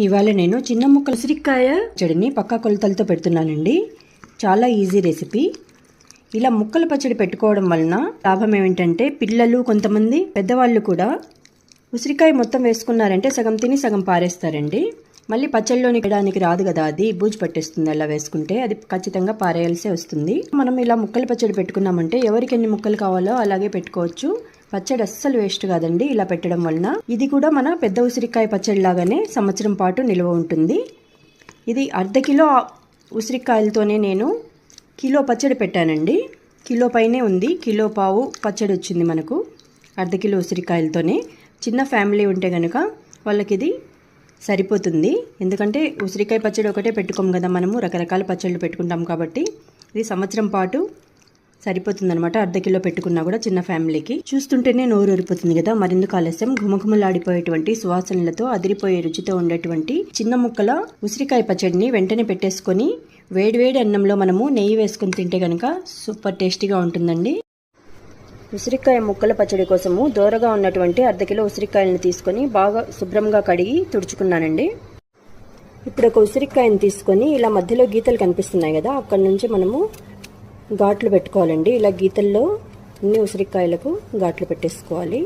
ఇవాళ నేను చిన్న ముక్కల ఉసిరికాయ పచ్చడిని పక్కా కొలతలతో పెడుతున్నానండి. చాలా ఈజీ రెసిపీ. ఇలా ముక్కల పచ్చడి పెట్టుకోవడం వలన లాభం ఏమిటంటే పిల్లలు, కొంతమంది పెద్దవాళ్ళు కూడా ఉసిరికాయ మొత్తం వేసుకున్నారంటే సగం తిని సగం పారేస్తారండి. మళ్ళీ పచ్చడిలోని వేయడానికి రాదు కదా, అది బూజు పట్టేస్తుంది. అలా వేసుకుంటే అది ఖచ్చితంగా పారేయాల్సే వస్తుంది. మనం ఇలా ముక్కల పచ్చడి పెట్టుకున్నామంటే ఎవరికి ఎన్ని ముక్కలు కావాలో అలాగే పెట్టుకోవచ్చు. పచ్చడి అస్సలు వేస్ట్ కాదండి ఇలా పెట్టడం వలన. ఇది కూడా మన పెద్ద ఉసిరికాయ పచ్చడి లాగానే సంవత్సరం పాటు నిల్వ ఉంటుంది. ఇది అర్ధ కిలో ఉసిరికాయలతోనే నేను కిలో పచ్చడి పెట్టానండి. కిలో పైనే ఉంది, కిలో పావు పచ్చడి వచ్చింది మనకు అర్ధ కిలో ఉసిరికాయలతోనే. చిన్న ఫ్యామిలీ ఉంటే కనుక వాళ్ళకి ఇది సరిపోతుంది. ఎందుకంటే ఉసిరికాయ పచ్చడి ఒకటే పెట్టుకోం కదా, మనము రకరకాల పచ్చళ్ళు పెట్టుకుంటాం కాబట్టి ఇది సంవత్సరం పాటు సరిపోతుందనమాట. అర్ధ కిలో పెట్టుకున్నా కూడా చిన్న ఫ్యామిలీకి. చూస్తుంటేనే నోరు ఊరిపోతుంది కదా. మరెందుకు ఆలస్యం, ఘుమఘుమలాడిపోయేటువంటి సువాసనలతో అదిరిపోయే రుచితో ఉండేటువంటి చిన్న ముక్కల ఉసిరికాయ పచ్చడిని వెంటనే పెట్టేసుకొని వేడివేడి అన్నంలో మనము నెయ్యి వేసుకొని తింటే కనుక సూపర్ టేస్టీగా ఉంటుందండి. ఉసిరికాయ ముక్కల పచ్చడి కోసము దోరగా ఉన్నటువంటి అర్ధ కిలో ఉసిరికాయలను తీసుకొని బాగా శుభ్రంగా కడిగి తుడుచుకున్నానండి. ఇప్పుడు ఒక ఉసిరికాయను తీసుకొని ఇలా మధ్యలో గీతలు కనిపిస్తున్నాయి కదా, అక్కడ నుంచి మనము ఘాట్లు పెట్టుకోవాలండి. ఇలా గీతల్లో అన్ని ఉసిరికాయలకు ఘాట్లు పెట్టేసుకోవాలి.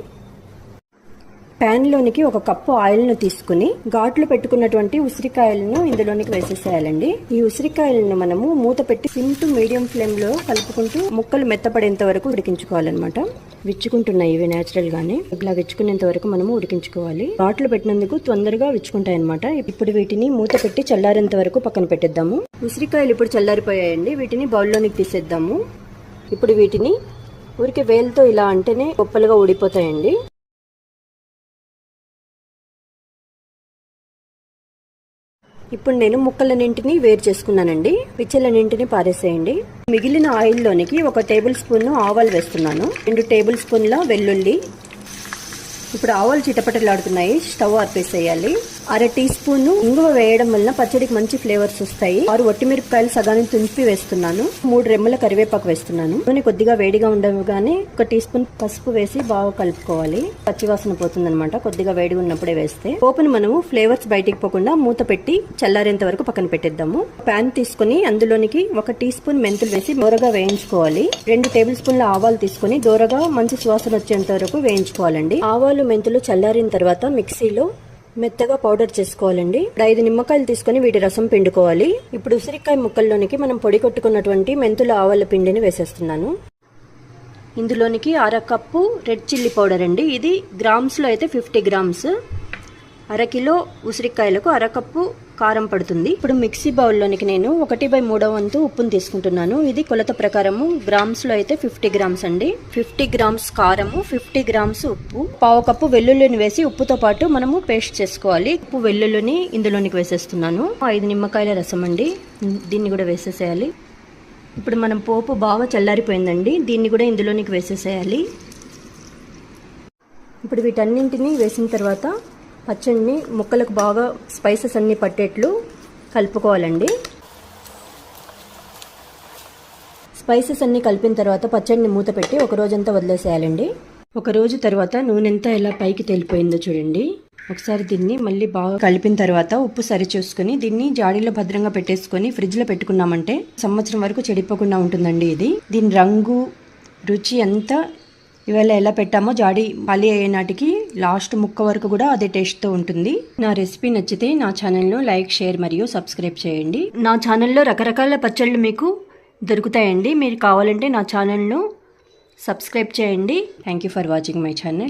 ప్యాన్లోనికి ఒక కప్పు ఆయిల్ను తీసుకుని ఘాట్లు పెట్టుకున్నటువంటి ఉసిరికాయలను ఇందులోనికి వేసేసేయాలండి. ఈ ఉసిరికాయలను మనము మూత పెట్టి సిమ్ టు మీడియం ఫ్లేమ్లో కలుపుకుంటూ ముక్కలు మెత్తపడేంత వరకు ఉడికించుకోవాలన్నమాట. విచ్చుకుంటున్నాయి ఇవి న్యాచురల్ గానే. ఇట్లా విచ్చుకునేంత వరకు మనము ఉడికించుకోవాలి. ఘాట్లు పెట్టినందుకు తొందరగా విచ్చుకుంటాయి అనమాట. ఇప్పుడు వీటిని మూత పెట్టి చల్లారేంత వరకు పక్కన పెట్టేద్దాము. ఉసిరికాయలు ఇప్పుడు చల్లారిపోయాయండి. వీటిని బౌల్లోనికి తీసేద్దాము. ఇప్పుడు వీటిని ఊరికే వేలుతో ఇలా అంటేనే గొప్పలుగా ఊడిపోతాయండి. ఇప్పుడు నేను ముక్కలన్నింటినీ వేరు చేసుకున్నానండి. పిచ్చలన్నింటినీ పారేసేయండి. మిగిలిన ఆయిల్లోనికి 1 టేబుల్ స్పూన్ ఆవాలు వేస్తున్నాను. 2 టేబుల్ స్పూన్ల వెల్లుల్లి. ఇప్పుడు ఆవాలు చిటపటలాడుతున్నాయి, స్టవ్ ఆర్పేసేయాలి. 1/2 టీ స్పూన్ ఇంగువ వేయడం వలన పచ్చడికి మంచి ఫ్లేవర్స్ వస్తాయి. 6 ఒట్టిమిరపకాయలు సగాన్ని తుంపి వేస్తున్నాను. 3 రెమ్మల కరివేపాకు వేస్తున్నాను. నూనె కొద్దిగా వేడిగా ఉండగానే 1 టీ స్పూన్ పసుపు వేసి బాగా కలుపుకోవాలి. పచ్చివాసన పోతుందన్నమాట కొద్దిగా వేడిగా ఉన్నప్పుడే వేస్తే. పోపును మనము ఫ్లేవర్స్ బయటికి పోకుండా మూత పెట్టి చల్లారేంత వరకు పక్కన పెట్టేద్దాము. ప్యాన్ తీసుకుని అందులోనికి 1 టీ స్పూన్ మెంతులు వేసి దోరగా వేయించుకోవాలి. 2 టేబుల్ స్పూన్ల ఆవాలు తీసుకుని దోరగా మంచి సువాసన వచ్చేంత వరకు వేయించుకోవాలండి. ఆవాలు మెంతులు చల్లారిన తర్వాత మిక్సీలో మెత్తగా పౌడర్ చేసుకోవాలండి. 5 నిమ్మకాయలు తీసుకొని వీటి రసం పిండుకోవాలి. ఇప్పుడు ఉసిరికాయ ముక్కల్లోనికి మనం పొడి కొట్టుకున్నటువంటి మెంతుల ఆవాల పిండిని వేసేస్తున్నాను. ఇందులోనికి 1/2 కప్పు రెడ్ చిల్లీ పౌడర్ అండి. ఇది గ్రామ్స్లో అయితే 50 గ్రామ్స్. 1/2 కిలో ఉసిరికాయలకు 1/2 కప్పు కారం పడుతుంది. ఇప్పుడు మిక్సీ బౌల్లోనికి నేను 1/3 వంతు ఉప్పును తీసుకుంటున్నాను. ఇది కొలత ప్రకారము గ్రామ్స్లో అయితే 50 గ్రామ్స్ అండి. 50 గ్రామ్స్ కారము, 50 గ్రామ్స్ ఉప్పు, 1/2 కప్పు వెల్లుల్లిని వేసి ఉప్పుతో పాటు మనము పేస్ట్ చేసుకోవాలి. ఉప్పు వెల్లుల్లిని ఇందులోనికి వేసేస్తున్నాను. 5 నిమ్మకాయల రసం అండి, దీన్ని కూడా వేసేసేయాలి. ఇప్పుడు మనం పోపు బాగా చల్లారిపోయిందండి, దీన్ని కూడా ఇందులోనికి వేసేసేయాలి. ఇప్పుడు వీటన్నింటినీ వేసిన తర్వాత పచ్చడిని ముక్కలకు బాగా స్పైసెస్ అన్ని పట్టేట్లు కలుపుకోవాలండి. స్పైసెస్ అన్ని కలిపిన తర్వాత పచ్చడిని మూత పెట్టి ఒక రోజంతా వదిలేసేయాలండి. ఒక రోజు తర్వాత నూనెంతా ఎలా పైకి తేలిపోయిందో చూడండి. ఒకసారి దీన్ని మళ్ళీ బాగా కలిపిన తర్వాత ఉప్పు సరి చూసుకొని దీన్ని జాడీలో భద్రంగా పెట్టేసుకొని ఫ్రిడ్జ్లో పెట్టుకున్నామంటే సంవత్సరం వరకు చెడిపోకుండా ఉంటుందండి. ఇది దీని రంగు, రుచి అంతా ఇవాళ ఎలా పెట్టామో జాడీ ఖాళీ అయ్యే నాటికి లాస్ట్ ముక్క వరకు కూడా అదే టేస్ట్తో ఉంటుంది. నా రెసిపీ నచ్చితే నా ఛానల్ను లైక్, షేర్ మరియు సబ్స్క్రైబ్ చేయండి. నా ఛానల్లో రకరకాల పచ్చళ్ళు మీకు దొరుకుతాయండి. మీరు కావాలంటే నా ఛానల్ను సబ్స్క్రైబ్ చేయండి. Thank you for watching my channel.